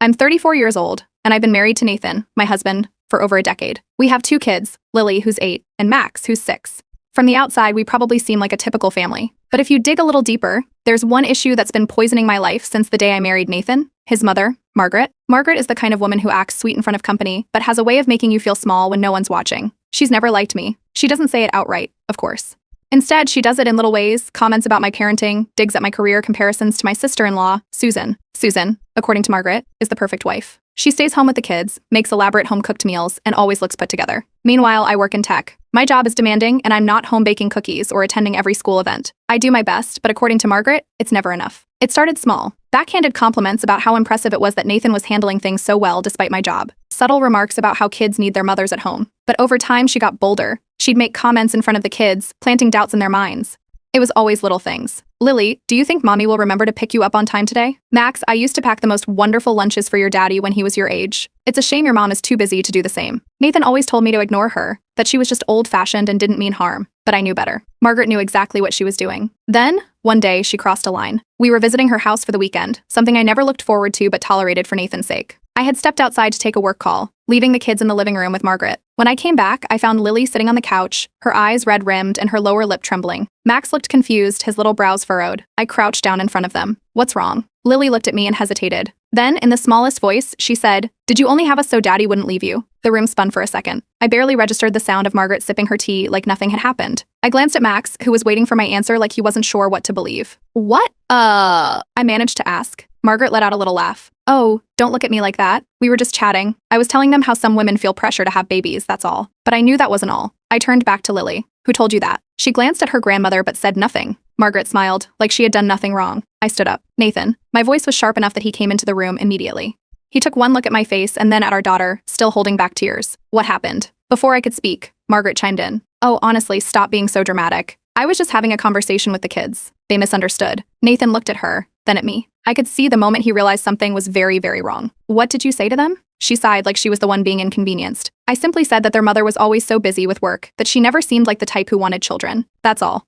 I'm 34 years old, and I've been married to Nathan, my husband, for over a decade. We have 2 kids, Lily, who's 8, and Max, who's 6. From the outside, we probably seem like a typical family. But if you dig a little deeper, there's one issue that's been poisoning my life since the day I married Nathan, his mother, Margaret. Margaret is the kind of woman who acts sweet in front of company, but has a way of making you feel small when no one's watching. She's never liked me. She doesn't say it outright, of course. Instead, she does it in little ways, comments about my parenting, digs at my career, comparisons to my sister-in-law, Susan. Susan, according to Margaret, is the perfect wife. She stays home with the kids, makes elaborate home-cooked meals, and always looks put together. Meanwhile, I work in tech. My job is demanding, and I'm not home baking cookies or attending every school event. I do my best, but according to Margaret, it's never enough. It started small. Backhanded compliments about how impressive it was that Nathan was handling things so well despite my job. Subtle remarks about how kids need their mothers at home. But over time, she got bolder. She'd make comments in front of the kids, planting doubts in their minds. It was always little things. Lily, do you think mommy will remember to pick you up on time today? Max, I used to pack the most wonderful lunches for your daddy when he was your age. It's a shame your mom is too busy to do the same. Nathan always told me to ignore her, that she was just old-fashioned and didn't mean harm. But I knew better. Margaret knew exactly what she was doing. Then, one day, she crossed a line. We were visiting her house for the weekend, something I never looked forward to but tolerated for Nathan's sake. I had stepped outside to take a work call, leaving the kids in the living room with Margaret. When I came back, I found Lily sitting on the couch, her eyes red-rimmed and her lower lip trembling. Max looked confused, his little brows furrowed. I crouched down in front of them. What's wrong? Lily looked at me and hesitated. Then, in the smallest voice, she said, "Did you only have us so daddy wouldn't leave you?" The room spun for a second. I barely registered the sound of Margaret sipping her tea like nothing had happened. I glanced at Max, who was waiting for my answer like he wasn't sure what to believe. What? I managed to ask. Margaret let out a little laugh. Oh, don't look at me like that. We were just chatting. I was telling them how some women feel pressure to have babies, that's all. But I knew that wasn't all. I turned back to Lily. Who told you that? She glanced at her grandmother but said nothing. Margaret smiled, like she had done nothing wrong. I stood up. Nathan. My voice was sharp enough that he came into the room immediately. He took one look at my face and then at our daughter, still holding back tears. What happened? Before I could speak, Margaret chimed in. Oh, honestly, stop being so dramatic. I was just having a conversation with the kids. They misunderstood. Nathan looked at her, then at me. I could see the moment he realized something was very, very wrong. What did you say to them? She sighed like she was the one being inconvenienced. I simply said that their mother was always so busy with work that she never seemed like the type who wanted children. That's all.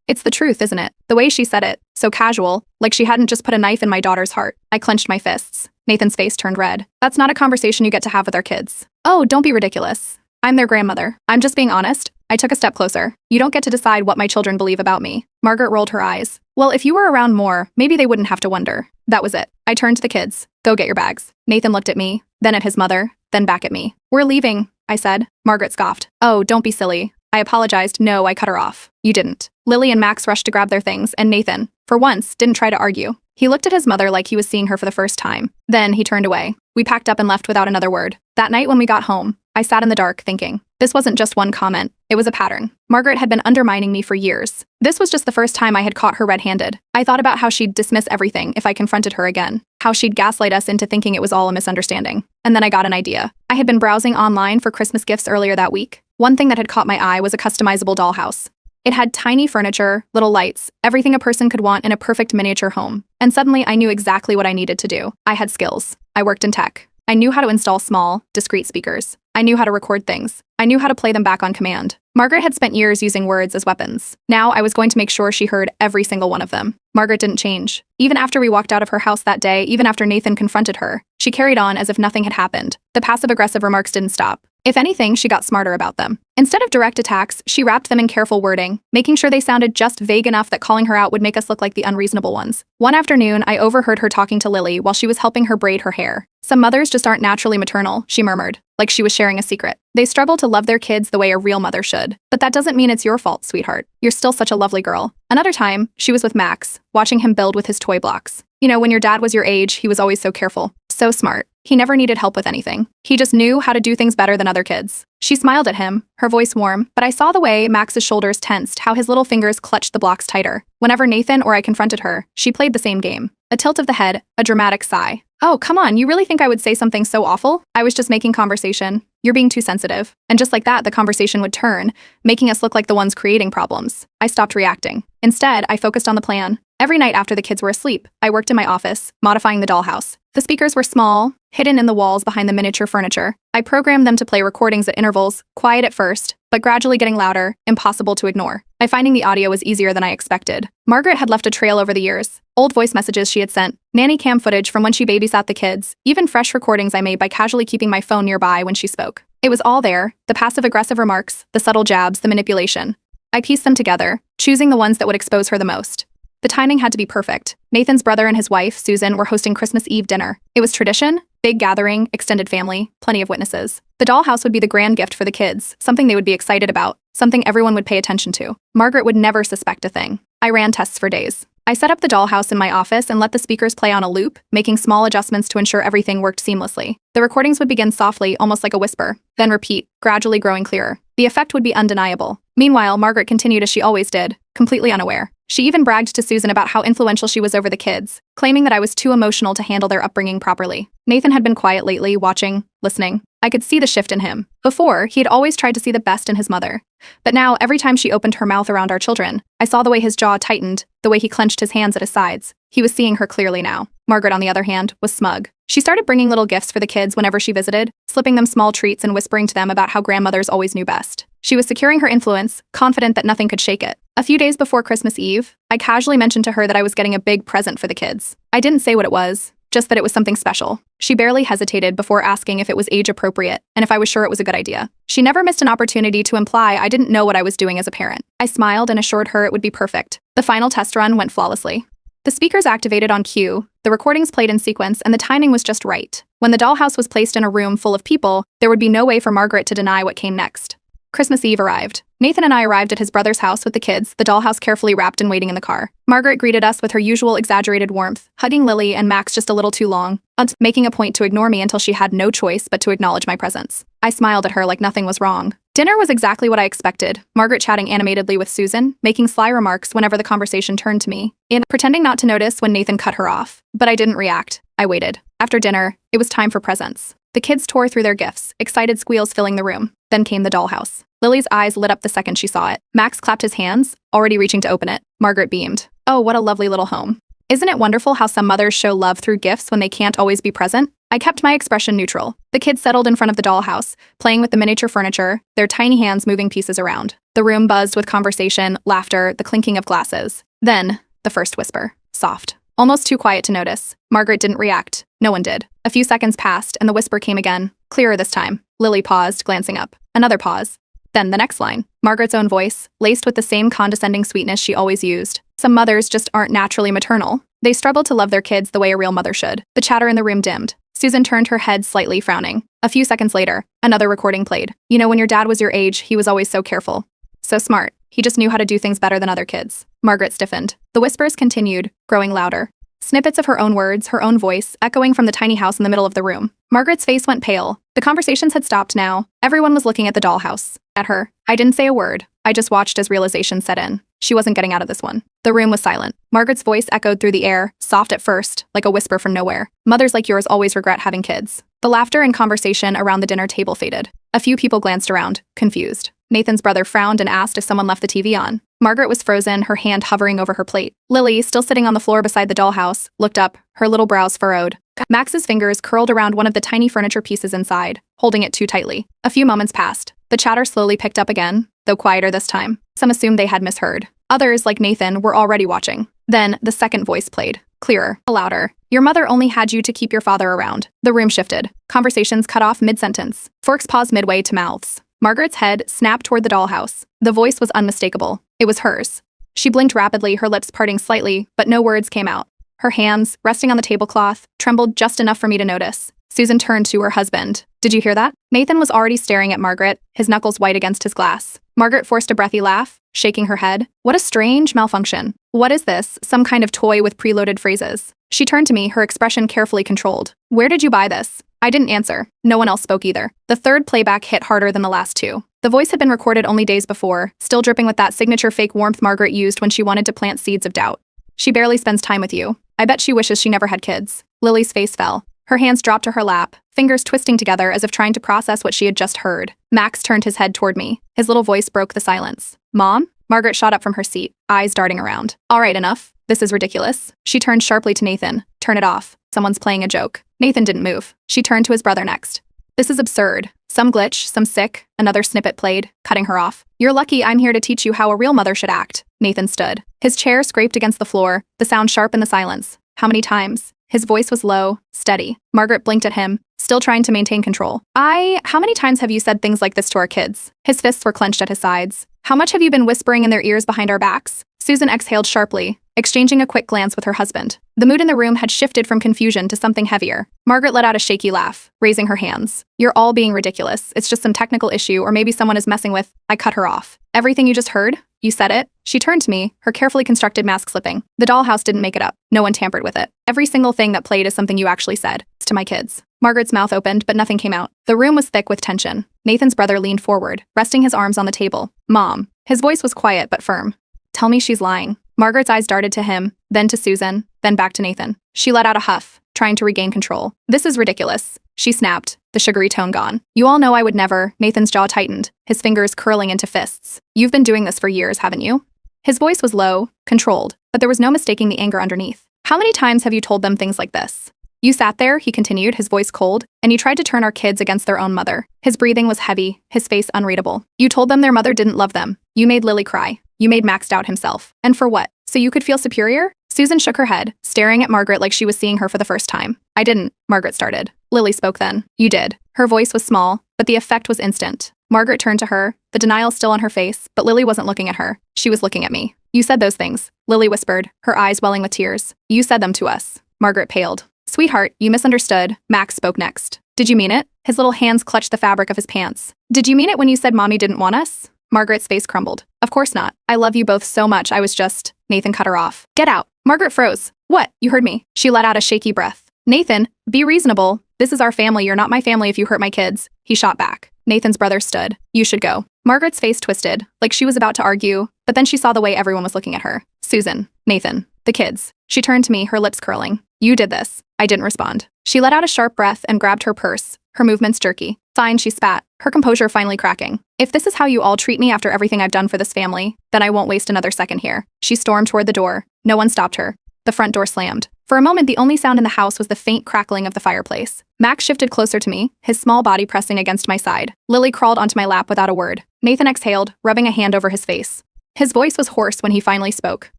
It's the truth, isn't it? The way she said it, so casual, like she hadn't just put a knife in my daughter's heart. I clenched my fists. Nathan's face turned red. That's not a conversation you get to have with our kids. Oh, don't be ridiculous. I'm their grandmother. I'm just being honest. I took a step closer. You don't get to decide what my children believe about me. Margaret rolled her eyes. Well, if you were around more, maybe they wouldn't have to wonder. That was it. I turned to the kids. Go get your bags. Nathan looked at me, then at his mother, then back at me. We're leaving, I said. Margaret scoffed. Oh, don't be silly. I apologized. No, I cut her off. You didn't. Lily and Max rushed to grab their things, and Nathan, for once, didn't try to argue. He looked at his mother like he was seeing her for the first time. Then he turned away. We packed up and left without another word. That night when we got home, I sat in the dark thinking. This wasn't just one comment. It was a pattern. Margaret had been undermining me for years. This was just the first time I had caught her red-handed. I thought about how she'd dismiss everything if I confronted her again. How she'd gaslight us into thinking it was all a misunderstanding. And then I got an idea. I had been browsing online for Christmas gifts earlier that week. One thing that had caught my eye was a customizable dollhouse. It had tiny furniture, little lights, everything a person could want in a perfect miniature home. And suddenly I knew exactly what I needed to do. I had skills. I worked in tech. I knew how to install small, discreet speakers. I knew how to record things. I knew how to play them back on command. Margaret had spent years using words as weapons. Now I was going to make sure she heard every single one of them. Margaret didn't change. Even after we walked out of her house that day, even after Nathan confronted her, she carried on as if nothing had happened. The passive-aggressive remarks didn't stop. If anything, she got smarter about them. Instead of direct attacks, she wrapped them in careful wording, making sure they sounded just vague enough that calling her out would make us look like the unreasonable ones. One afternoon, I overheard her talking to Lily while she was helping her braid her hair. Some mothers just aren't naturally maternal, she murmured, like she was sharing a secret. They struggle to love their kids the way a real mother should. But that doesn't mean it's your fault, sweetheart. You're still such a lovely girl. Another time, she was with Max, watching him build with his toy blocks. You know, when your dad was your age, he was always so careful. So smart. He never needed help with anything. He just knew how to do things better than other kids. She smiled at him, her voice warm, but I saw the way Max's shoulders tensed, how his little fingers clutched the blocks tighter. Whenever Nathan or I confronted her, she played the same game. A tilt of the head, a dramatic sigh. Oh, come on, you really think I would say something so awful? I was just making conversation. You're being too sensitive. And just like that, the conversation would turn, making us look like the ones creating problems. I stopped reacting. Instead, I focused on the plan. Every night after the kids were asleep, I worked in my office, modifying the dollhouse. The speakers were small, hidden in the walls behind the miniature furniture. I programmed them to play recordings at intervals, quiet at first, but gradually getting louder, impossible to ignore. Finding the audio was easier than I expected. Margaret had left a trail over the years. Old voice messages she had sent, nanny cam footage from when she babysat the kids, even fresh recordings I made by casually keeping my phone nearby when she spoke. It was all there, the passive-aggressive remarks, the subtle jabs, the manipulation. I pieced them together, choosing the ones that would expose her the most. The timing had to be perfect. Nathan's brother and his wife, Susan, were hosting Christmas Eve dinner. It was tradition, big gathering, extended family, plenty of witnesses. The dollhouse would be the grand gift for the kids, something they would be excited about, something everyone would pay attention to. Margaret would never suspect a thing. I ran tests for days. I set up the dollhouse in my office and let the speakers play on a loop, making small adjustments to ensure everything worked seamlessly. The recordings would begin softly, almost like a whisper, then repeat, gradually growing clearer. The effect would be undeniable. Meanwhile, Margaret continued as she always did, completely unaware. She even bragged to Susan about how influential she was over the kids, claiming that I was too emotional to handle their upbringing properly. Nathan had been quiet lately, watching, listening. I could see the shift in him. Before, he had always tried to see the best in his mother. But now, every time she opened her mouth around our children, I saw the way his jaw tightened, the way he clenched his hands at his sides. He was seeing her clearly now. Margaret, on the other hand, was smug. She started bringing little gifts for the kids whenever she visited, slipping them small treats and whispering to them about how grandmothers always knew best. She was securing her influence, confident that nothing could shake it. A few days before Christmas Eve, I casually mentioned to her that I was getting a big present for the kids. I didn't say what it was, just that it was something special. She barely hesitated before asking if it was age-appropriate and if I was sure it was a good idea. She never missed an opportunity to imply I didn't know what I was doing as a parent. I smiled and assured her it would be perfect. The final test run went flawlessly. The speakers activated on cue, the recordings played in sequence, and the timing was just right. When the dollhouse was placed in a room full of people, there would be no way for Margaret to deny what came next. Christmas Eve arrived. Nathan and I arrived at his brother's house with the kids, the dollhouse carefully wrapped and waiting in the car. Margaret greeted us with her usual exaggerated warmth, hugging Lily and Max just a little too long, making a point to ignore me until she had no choice but to acknowledge my presence. I smiled at her like nothing was wrong. Dinner was exactly what I expected, Margaret chatting animatedly with Susan, making sly remarks whenever the conversation turned to me, and pretending not to notice when Nathan cut her off. But I didn't react. I waited. After dinner, it was time for presents. The kids tore through their gifts, excited squeals filling the room. Then came the dollhouse. Lily's eyes lit up the second she saw it. Max clapped his hands, already reaching to open it. Margaret beamed. Oh, what a lovely little home. Isn't it wonderful how some mothers show love through gifts when they can't always be present? I kept my expression neutral. The kids settled in front of the dollhouse, playing with the miniature furniture, their tiny hands moving pieces around. The room buzzed with conversation, laughter, the clinking of glasses. Then, the first whisper. Soft. Almost too quiet to notice. Margaret didn't react. No one did. A few seconds passed, and the whisper came again. Clearer this time. Lily paused, glancing up. Another pause. Then the next line. Margaret's own voice, laced with the same condescending sweetness she always used. Some mothers just aren't naturally maternal. They struggle to love their kids the way a real mother should. The chatter in the room dimmed. Susan turned her head slightly, frowning. A few seconds later, another recording played. You know, when your dad was your age, he was always so careful. So smart. He just knew how to do things better than other kids. Margaret stiffened. The whispers continued, growing louder. Snippets of her own words, her own voice, echoing from the tiny house in the middle of the room. Margaret's face went pale. The conversations had stopped now. Everyone was looking at the dollhouse. At her. I didn't say a word. I just watched as realization set in. She wasn't getting out of this one. The room was silent. Margaret's voice echoed through the air, soft at first, like a whisper from nowhere. Mothers like yours always regret having kids. The laughter and conversation around the dinner table faded. A few people glanced around, confused. Nathan's brother frowned and asked if someone left the TV on. Margaret was frozen, her hand hovering over her plate. Lily, still sitting on the floor beside the dollhouse, looked up, her little brows furrowed. Max's fingers curled around one of the tiny furniture pieces inside, holding it too tightly. A few moments passed. The chatter slowly picked up again, though quieter this time. Some assumed they had misheard. Others, like Nathan, were already watching. Then, the second voice played. Clearer, louder. Your mother only had you to keep your father around. The room shifted. Conversations cut off mid-sentence. Forks paused midway to mouths. Margaret's head snapped toward the dollhouse. The voice was unmistakable. It was hers. She blinked rapidly, her lips parting slightly, but no words came out. Her hands, resting on the tablecloth, trembled just enough for me to notice. Susan turned to her husband. Did you hear that? Nathan was already staring at Margaret, his knuckles white against his glass. Margaret forced a breathy laugh, shaking her head. What a strange malfunction. What is this? Some kind of toy with preloaded phrases. She turned to me, her expression carefully controlled. Where did you buy this? I didn't answer. No one else spoke either. The third playback hit harder than the last two. The voice had been recorded only days before, still dripping with that signature fake warmth Margaret used when she wanted to plant seeds of doubt. She barely spends time with you. I bet she wishes she never had kids. Lily's face fell. Her hands dropped to her lap, fingers twisting together as if trying to process what she had just heard. Max turned his head toward me. His little voice broke the silence. Mom? Margaret shot up from her seat, eyes darting around. All right, enough. This is ridiculous. She turned sharply to Nathan. Turn it off. Someone's playing a joke. Nathan didn't move. She turned to his brother next. This is absurd. Some glitch, some sick, another snippet played, cutting her off. You're lucky I'm here to teach you how a real mother should act. Nathan stood. His chair scraped against the floor, the sound sharp in the silence. How many times? His voice was low, steady. Margaret blinked at him, still trying to maintain control. How many times have you said things like this to our kids? His fists were clenched at his sides. How much have you been whispering in their ears behind our backs? Susan exhaled sharply, exchanging a quick glance with her husband. The mood in the room had shifted from confusion to something heavier. Margaret let out a shaky laugh, raising her hands. You're all being ridiculous. It's just some technical issue, or maybe someone is messing with. I cut her off. Everything you just heard? You said it? She turned to me, her carefully constructed mask slipping. The dollhouse didn't make it up. No one tampered with it. Every single thing that played is something you actually said. It's to my kids. Margaret's mouth opened, but nothing came out. The room was thick with tension. Nathan's brother leaned forward, resting his arms on the table. Mom. His voice was quiet but firm. Tell me she's lying. Margaret's eyes darted to him, then to Susan, then back to Nathan. She let out a huff, trying to regain control. This is ridiculous. She snapped, the sugary tone gone. You all know I would never. Nathan's jaw tightened, his fingers curling into fists. You've been doing this for years, haven't you? His voice was low, controlled, but there was no mistaking the anger underneath. How many times have you told them things like this? You sat there, he continued, his voice cold, and you tried to turn our kids against their own mother. His breathing was heavy, his face unreadable. You told them their mother didn't love them. You made Lily cry. You made Max doubt himself. And for what? So you could feel superior? Susan shook her head, staring at Margaret like she was seeing her for the first time. I didn't, Margaret started. Lily spoke then. You did. Her voice was small, but the effect was instant. Margaret turned to her, the denial still on her face, but Lily wasn't looking at her. She was looking at me. You said those things, Lily whispered, her eyes welling with tears. You said them to us. Margaret paled. Sweetheart, you misunderstood. Max spoke next. Did you mean it? His little hands clutched the fabric of his pants. Did you mean it when you said Mommy didn't want us? Margaret's face crumbled. Of course not. I love you both so much. I was just... Nathan cut her off. Get out. Margaret froze. What? You heard me. She let out a shaky breath. Nathan, be reasonable. This is our family. You're not my family if you hurt my kids. He shot back. Nathan's brother stood. You should go. Margaret's face twisted, like she was about to argue, but then she saw the way everyone was looking at her. Susan. Nathan. The kids. She turned to me, her lips curling. You did this. I didn't respond. She let out a sharp breath and grabbed her purse, her movements jerky. Fine, she spat, her composure finally cracking. If this is how you all treat me after everything I've done for this family, then I won't waste another second here. She stormed toward the door. No one stopped her. The front door slammed. For a moment, the only sound in the house was the faint crackling of the fireplace. Max shifted closer to me, his small body pressing against my side. Lily crawled onto my lap without a word. Nathan exhaled, rubbing a hand over his face. His voice was hoarse when he finally spoke.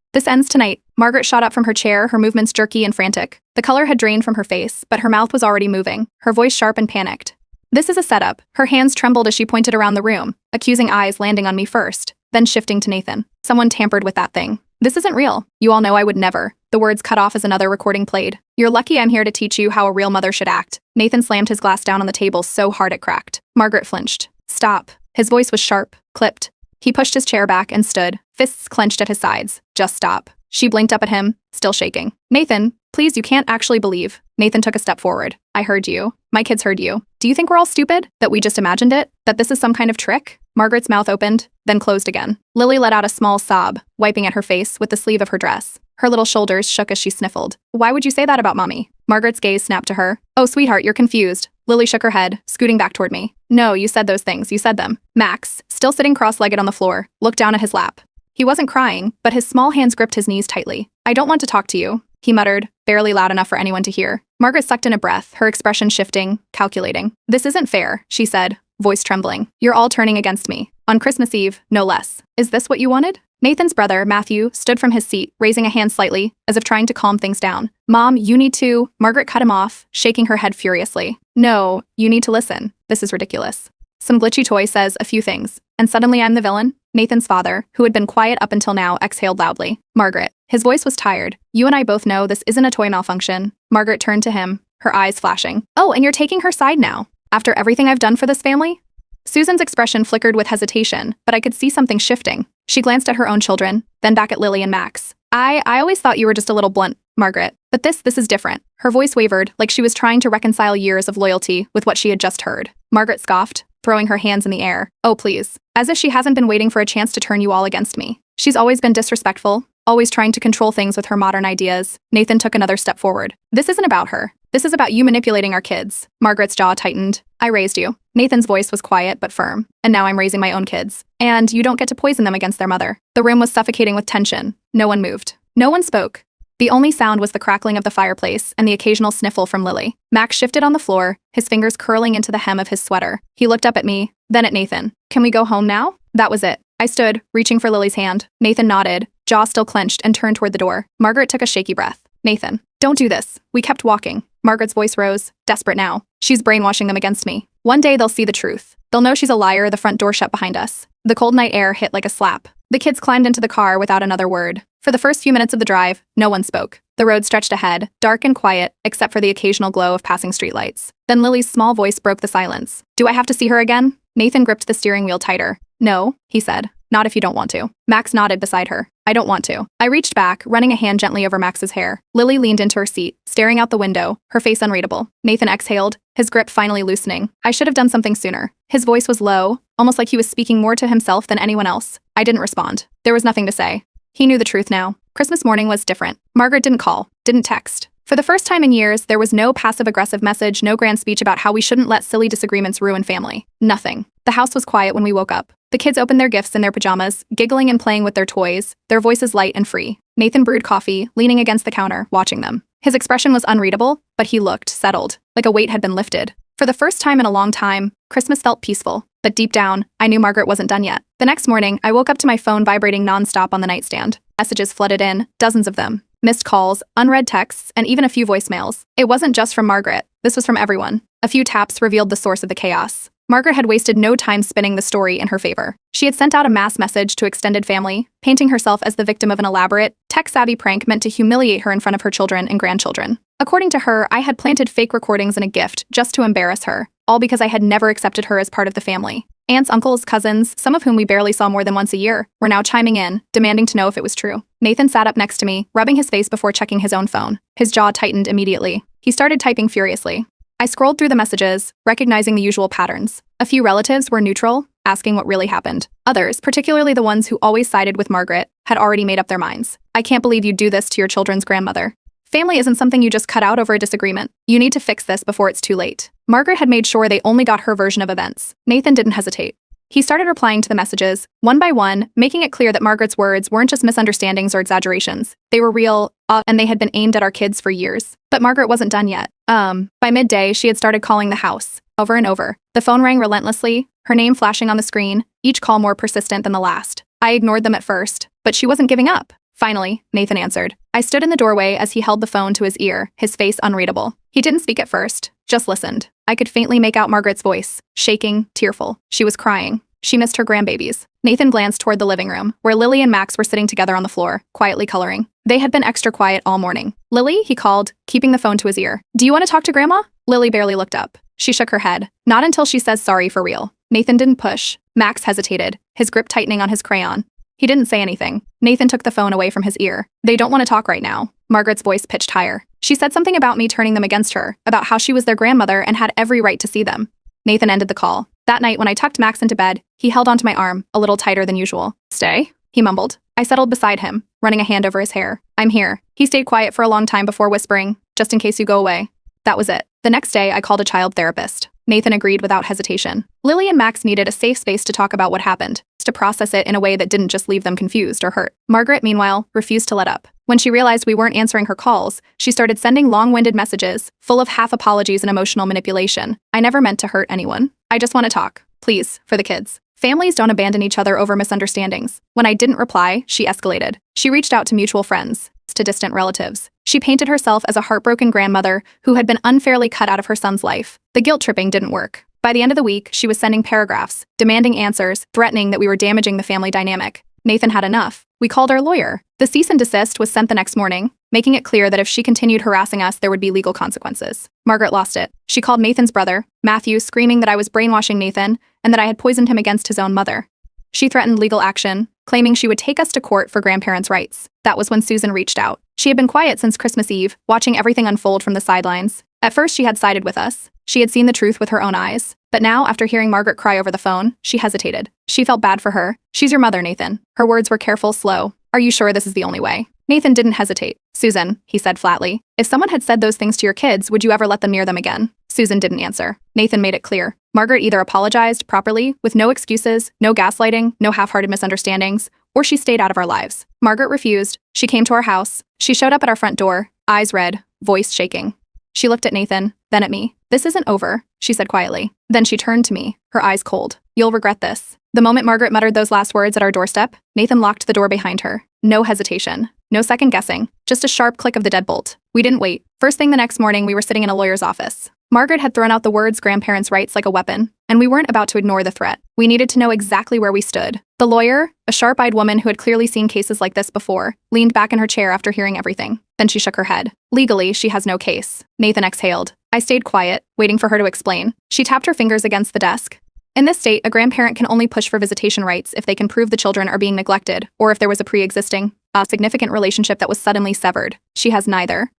This ends tonight. Margaret shot up from her chair, her movements jerky and frantic. The color had drained from her face, but her mouth was already moving, her voice sharp and panicked. This is a setup. Her hands trembled as she pointed around the room, accusing eyes landing on me first, then shifting to Nathan. Someone tampered with that thing. This isn't real. You all know I would never. The words cut off as another recording played. You're lucky I'm here to teach you how a real mother should act. Nathan slammed his glass down on the table so hard it cracked. Margaret flinched. Stop. His voice was sharp, clipped. He pushed his chair back and stood, fists clenched at his sides. Just stop. She blinked up at him, still shaking. Nathan, please, you can't actually believe. Nathan took a step forward. I heard you. My kids heard you. Do you think we're all stupid? That we just imagined it? That this is some kind of trick? Margaret's mouth opened, then closed again. Lily let out a small sob, wiping at her face with the sleeve of her dress. Her little shoulders shook as she sniffled. Why would you say that about Mommy? Margaret's gaze snapped to her. Oh, sweetheart, you're confused. Lily shook her head, scooting back toward me. No, you said those things. You said them. Max, still sitting cross-legged on the floor, looked down at his lap. He wasn't crying, but his small hands gripped his knees tightly. I don't want to talk to you, he muttered, barely loud enough for anyone to hear. Margaret sucked in a breath, her expression shifting, calculating. This isn't fair, she said, voice trembling. You're all turning against me. On Christmas Eve, no less. Is this what you wanted? Nathan's brother, Matthew, stood from his seat, raising a hand slightly, as if trying to calm things down. Mom, you need to... Margaret cut him off, shaking her head furiously. No, you need to listen. This is ridiculous. Some glitchy toy says a few things, and suddenly I'm the villain? Nathan's father, who had been quiet up until now, exhaled loudly. Margaret. His voice was tired. You and I both know this isn't a toy malfunction. Margaret turned to him, her eyes flashing. Oh, and you're taking her side now? After everything I've done for this family? Susan's expression flickered with hesitation, but I could see something shifting. She glanced at her own children, then back at Lily and Max. I always thought you were just a little blunt, Margaret. But this is different. Her voice wavered, like she was trying to reconcile years of loyalty with what she had just heard. Margaret scoffed, throwing her hands in the air. Oh, please. As if she hasn't been waiting for a chance to turn you all against me. She's always been disrespectful, always trying to control things with her modern ideas. Nathan took another step forward. This isn't about her. This is about you manipulating our kids. Margaret's jaw tightened. I raised you. Nathan's voice was quiet but firm. And now I'm raising my own kids. And you don't get to poison them against their mother. The room was suffocating with tension. No one moved. No one spoke. The only sound was the crackling of the fireplace and the occasional sniffle from Lily. Max shifted on the floor, his fingers curling into the hem of his sweater. He looked up at me, then at Nathan. Can we go home now? That was it. I stood, reaching for Lily's hand. Nathan nodded, jaw still clenched, and turned toward the door. Margaret took a shaky breath. Nathan, don't do this. We kept walking. Margaret's voice rose, desperate now. She's brainwashing them against me. One day they'll see the truth. They'll know she's a liar. The front door shut behind us. The cold night air hit like a slap. The kids climbed into the car without another word. For the first few minutes of the drive, no one spoke. The road stretched ahead, dark and quiet, except for the occasional glow of passing streetlights. Then Lily's small voice broke the silence. Do I have to see her again? Nathan gripped the steering wheel tighter. No, he said. Not if you don't want to. Max nodded beside her. I don't want to. I reached back, running a hand gently over Max's hair. Lily leaned into her seat, staring out the window, her face unreadable. Nathan exhaled, his grip finally loosening. I should have done something sooner. His voice was low, almost like he was speaking more to himself than anyone else. I didn't respond. There was nothing to say. He knew the truth now. Christmas morning was different. Margaret didn't call, didn't text. For the first time in years, there was no passive-aggressive message, no grand speech about how we shouldn't let silly disagreements ruin family. Nothing. The house was quiet when we woke up. The kids opened their gifts in their pajamas, giggling and playing with their toys, their voices light and free. Nathan brewed coffee, leaning against the counter, watching them. His expression was unreadable, but he looked settled, like a weight had been lifted. For the first time in a long time, Christmas felt peaceful, but deep down, I knew Margaret wasn't done yet. The next morning, I woke up to my phone vibrating nonstop on the nightstand. Messages flooded in, dozens of them. Missed calls, unread texts, and even a few voicemails. It wasn't just from Margaret. This was from everyone. A few taps revealed the source of the chaos. Margaret had wasted no time spinning the story in her favor. She had sent out a mass message to extended family, painting herself as the victim of an elaborate, tech-savvy prank meant to humiliate her in front of her children and grandchildren. According to her, I had planted fake recordings in a gift just to embarrass her, all because I had never accepted her as part of the family. Aunts, uncles, cousins, some of whom we barely saw more than once a year, were now chiming in, demanding to know if it was true. Nathan sat up next to me, rubbing his face before checking his own phone. His jaw tightened immediately. He started typing furiously. I scrolled through the messages, recognizing the usual patterns. A few relatives were neutral, asking what really happened. Others, particularly the ones who always sided with Margaret, had already made up their minds. I can't believe you'd do this to your children's grandmother. Family isn't something you just cut out over a disagreement. You need to fix this before it's too late. Margaret had made sure they only got her version of events. Nathan didn't hesitate. He started replying to the messages, one by one, making it clear that Margaret's words weren't just misunderstandings or exaggerations. They were real, and they had been aimed at our kids for years. But Margaret wasn't done yet. By midday, she had started calling the house, over and over. The phone rang relentlessly, her name flashing on the screen, each call more persistent than the last. I ignored them at first, but she wasn't giving up. Finally, Nathan answered. I stood in the doorway as he held the phone to his ear, his face unreadable. He didn't speak at first, just listened. I could faintly make out Margaret's voice, shaking, tearful. She was crying. She missed her grandbabies. Nathan glanced toward the living room, where Lily and Max were sitting together on the floor, quietly coloring. They had been extra quiet all morning. Lily, he called, keeping the phone to his ear. Do you want to talk to Grandma? Lily barely looked up. She shook her head. Not until she says sorry for real. Nathan didn't push. Max hesitated, his grip tightening on his crayon. He didn't say anything. Nathan took the phone away from his ear. They don't want to talk right now. Margaret's voice pitched higher. She said something about me turning them against her, about how she was their grandmother and had every right to see them. Nathan ended the call. That night, when I tucked Max into bed, he held onto my arm, a little tighter than usual. Stay? He mumbled. I settled beside him, running a hand over his hair. I'm here. He stayed quiet for a long time before whispering, just in case you go away. That was it. The next day, I called a child therapist. Nathan agreed without hesitation. Lily and Max needed a safe space to talk about what happened, to process it in a way that didn't just leave them confused or hurt. Margaret, meanwhile, refused to let up. When she realized we weren't answering her calls, she started sending long-winded messages, full of half apologies and emotional manipulation. I never meant to hurt anyone. I just want to talk. Please, for the kids. Families don't abandon each other over misunderstandings. When I didn't reply, she escalated. She reached out to mutual friends, to distant relatives. She painted herself as a heartbroken grandmother who had been unfairly cut out of her son's life. The guilt-tripping didn't work. By the end of the week, she was sending paragraphs, demanding answers, threatening that we were damaging the family dynamic. Nathan had enough. We called our lawyer. The cease and desist was sent the next morning, making it clear that if she continued harassing us, there would be legal consequences. Margaret lost it. She called Nathan's brother, Matthew, screaming that I was brainwashing Nathan and that I had poisoned him against his own mother. She threatened legal action, claiming she would take us to court for grandparents' rights. That was when Susan reached out. She had been quiet since Christmas Eve, watching everything unfold from the sidelines. At first, she had sided with us. She had seen the truth with her own eyes. But now, after hearing Margaret cry over the phone, she hesitated. She felt bad for her. She's your mother, Nathan. Her words were careful, slow. Are you sure this is the only way? Nathan didn't hesitate. Susan, he said flatly, if someone had said those things to your kids, would you ever let them near them again? Susan didn't answer. Nathan made it clear. Margaret either apologized properly, with no excuses, no gaslighting, no half-hearted misunderstandings, or she stayed out of our lives. Margaret refused. She came to our house. She showed up at our front door, eyes red, voice shaking. She looked at Nathan, then at me. "This isn't over," she said quietly. Then she turned to me, her eyes cold. "You'll regret this." The moment Margaret muttered those last words at our doorstep, Nathan locked the door behind her. No hesitation. No second guessing. Just a sharp click of the deadbolt. We didn't wait. First thing the next morning, we were sitting in a lawyer's office. Margaret had thrown out the words grandparents' rights like a weapon, and we weren't about to ignore the threat. We needed to know exactly where we stood. The lawyer, a sharp-eyed woman who had clearly seen cases like this before, leaned back in her chair after hearing everything. Then she shook her head. "Legally, she has no case." Nathan exhaled. I stayed quiet, waiting for her to explain. She tapped her fingers against the desk. "In this state, a grandparent can only push for visitation rights if they can prove the children are being neglected, or if there was a pre-existing, significant relationship that was suddenly severed. She has neither."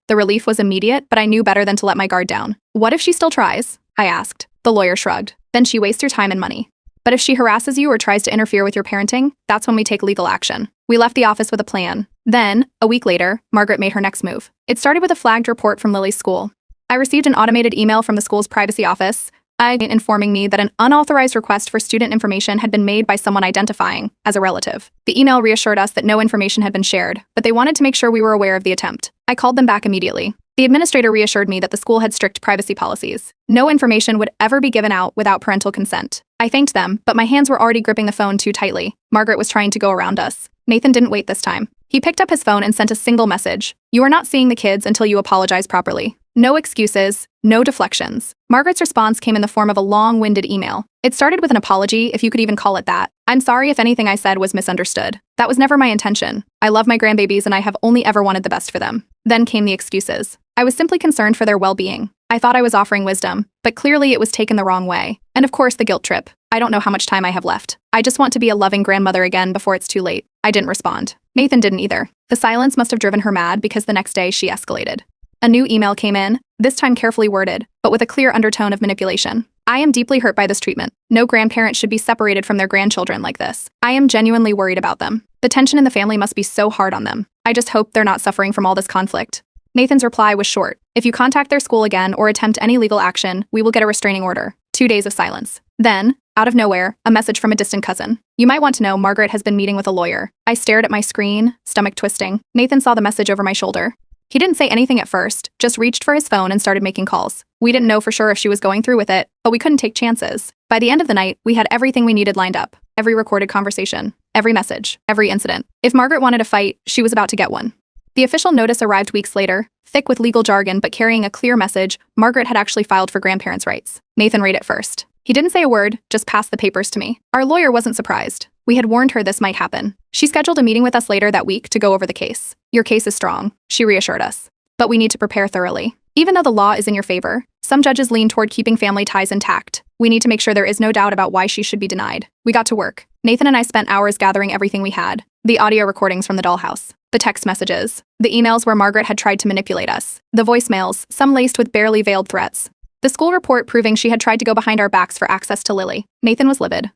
The relief was immediate, but I knew better than to let my guard down. "What if she still tries?" I asked. The lawyer shrugged. "Then she wastes your time and money. But if she harasses you or tries to interfere with your parenting, that's when we take legal action." We left the office with a plan. Then, a week later, Margaret made her next move. It started with a flagged report from Lily's school. I received an automated email from the school's privacy office, informing me that an unauthorized request for student information had been made by someone identifying as a relative. The email reassured us that no information had been shared, but they wanted to make sure we were aware of the attempt. I called them back immediately. The administrator reassured me that the school had strict privacy policies. No information would ever be given out without parental consent. I thanked them, but my hands were already gripping the phone too tightly. Margaret was trying to go around us. Nathan didn't wait this time. He picked up his phone and sent a single message. "You are not seeing the kids until you apologize properly. No excuses, no deflections." Margaret's response came in the form of a long-winded email. It started with an apology, if you could even call it that. "I'm sorry if anything I said was misunderstood. That was never my intention. I love my grandbabies and I have only ever wanted the best for them." Then came the excuses. "I was simply concerned for their well-being. I thought I was offering wisdom, but clearly it was taken the wrong way. And of course the guilt trip. I don't know how much time I have left. I just want to be a loving grandmother again before it's too late." I didn't respond. Nathan didn't either. The silence must have driven her mad because the next day she escalated. A new email came in, this time carefully worded, but with a clear undertone of manipulation. "I am deeply hurt by this treatment. No grandparent should be separated from their grandchildren like this. I am genuinely worried about them. The tension in the family must be so hard on them. I just hope they're not suffering from all this conflict." Nathan's reply was short. "If you contact their school again or attempt any legal action, we will get a restraining order." 2 days of silence. Then, out of nowhere, a message from a distant cousin. "You might want to know Margaret has been meeting with a lawyer." I stared at my screen, stomach twisting. Nathan saw the message over my shoulder. He didn't say anything at first, just reached for his phone and started making calls. We didn't know for sure if she was going through with it, but we couldn't take chances. By the end of the night, we had everything we needed lined up. Every recorded conversation, every message, every incident. If Margaret wanted a fight, she was about to get one. The official notice arrived weeks later, thick with legal jargon but carrying a clear message. Margaret had actually filed for grandparents' rights. Nathan read it first. He didn't say a word, just passed the papers to me. Our lawyer wasn't surprised. We had warned her this might happen. She scheduled a meeting with us later that week to go over the case. "Your case is strong," she reassured us. "But we need to prepare thoroughly. Even though the law is in your favor, some judges lean toward keeping family ties intact. We need to make sure there is no doubt about why she should be denied." We got to work. Nathan and I spent hours gathering everything we had. The audio recordings from the Dollhouse. The text messages. The emails where Margaret had tried to manipulate us. The voicemails, some laced with barely veiled threats. The school report proving she had tried to go behind our backs for access to Lily. Nathan was livid.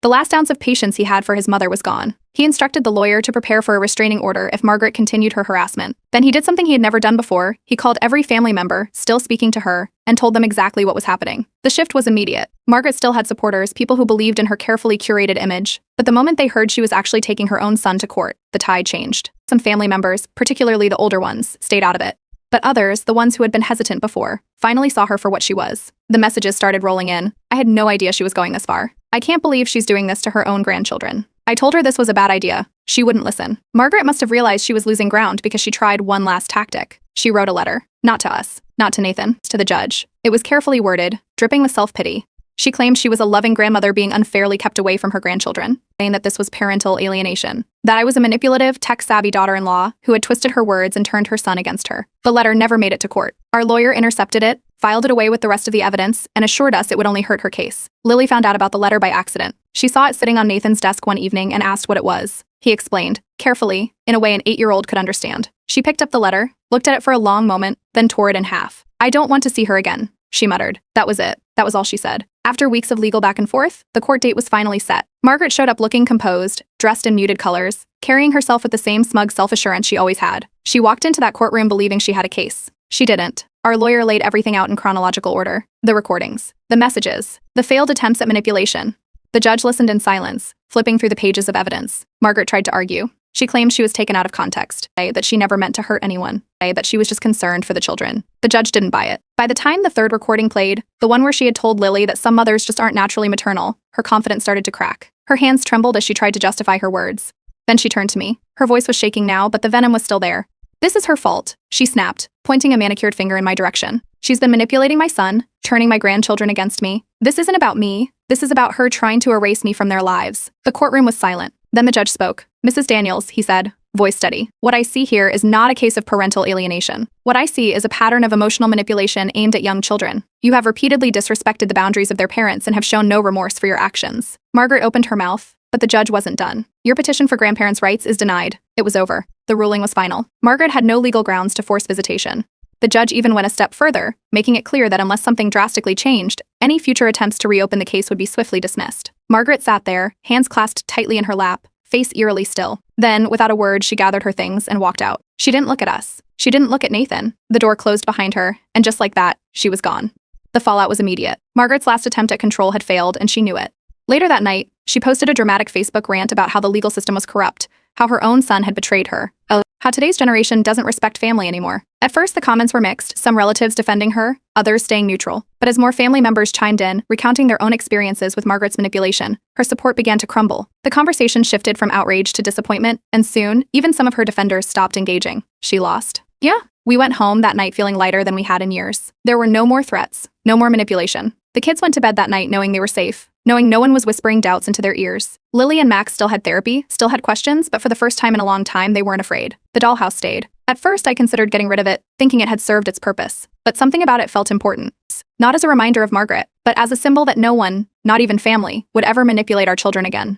The last ounce of patience he had for his mother was gone. He instructed the lawyer to prepare for a restraining order if Margaret continued her harassment. Then he did something he had never done before. He called every family member, still speaking to her, and told them exactly what was happening. The shift was immediate. Margaret still had supporters, people who believed in her carefully curated image. But the moment they heard she was actually taking her own son to court, the tide changed. Some family members, particularly the older ones, stayed out of it. But others, the ones who had been hesitant before, finally saw her for what she was. The messages started rolling in. I had no idea she was going this far. "I can't believe she's doing this to her own grandchildren." I told her this was a bad idea. She wouldn't listen. Margaret must have realized she was losing ground because she tried one last tactic. She wrote a letter. Not to us. Not to Nathan. To the judge. It was carefully worded, dripping with self-pity. She claimed she was a loving grandmother being unfairly kept away from her grandchildren, saying that this was parental alienation. That I was a manipulative, tech-savvy daughter-in-law who had twisted her words and turned her son against her. The letter never made it to court. Our lawyer intercepted it, filed it away with the rest of the evidence, and assured us it would only hurt her case. Lily found out about the letter by accident. She saw it sitting on Nathan's desk one evening and asked what it was. He explained, carefully, in a way an 8-year-old could understand. She picked up the letter, looked at it for a long moment, then tore it in half. "I don't want to see her again," she muttered. That was it. That was all she said. After weeks of legal back and forth, the court date was finally set. Margaret showed up looking composed, dressed in muted colors, carrying herself with the same smug self-assurance she always had. She walked into that courtroom believing she had a case. She didn't. Our lawyer laid everything out in chronological order. The recordings, the messages, the failed attempts at manipulation. The judge listened in silence, flipping through the pages of evidence. Margaret tried to argue. She claimed she was taken out of context, that she never meant to hurt anyone, that she was just concerned for the children. The judge didn't buy it. By the time the third recording played, the one where she had told Lily that some mothers just aren't naturally maternal, her confidence started to crack. Her hands trembled as she tried to justify her words. Then she turned to me. Her voice was shaking now, but the venom was still there. "This is her fault," she snapped, pointing a manicured finger in my direction. "She's been manipulating my son, turning my grandchildren against me. This isn't about me. This is about her trying to erase me from their lives." The courtroom was silent. Then the judge spoke. "Mrs. Daniels," he said, voice steady, "what I see here is not a case of parental alienation. What I see is a pattern of emotional manipulation aimed at young children. You have repeatedly disrespected the boundaries of their parents and have shown no remorse for your actions." Margaret opened her mouth, but the judge wasn't done. "Your petition for grandparents' rights is denied." It was over. The ruling was final. Margaret had no legal grounds to force visitation. The judge even went a step further, making it clear that unless something drastically changed, any future attempts to reopen the case would be swiftly dismissed. Margaret sat there, hands clasped tightly in her lap, face eerily still. Then, without a word, she gathered her things and walked out. She didn't look at us. She didn't look at Nathan. The door closed behind her, and just like that, she was gone. The fallout was immediate. Margaret's last attempt at control had failed, and she knew it. Later that night, she posted a dramatic Facebook rant about how the legal system was corrupt, how her own son had betrayed her, how today's generation doesn't respect family anymore. At first, the comments were mixed, some relatives defending her, others staying neutral. But as more family members chimed in, recounting their own experiences with Margaret's manipulation, her support began to crumble. The conversation shifted from outrage to disappointment, and soon, even some of her defenders stopped engaging. She lost. Yeah. We went home that night feeling lighter than we had in years. There were no more threats, no more manipulation. The kids went to bed that night knowing they were safe, knowing no one was whispering doubts into their ears. Lily and Max still had therapy, still had questions, but for the first time in a long time, they weren't afraid. The dollhouse stayed. At first, I considered getting rid of it, thinking it had served its purpose. But something about it felt important. Not as a reminder of Margaret, but as a symbol that no one, not even family, would ever manipulate our children again.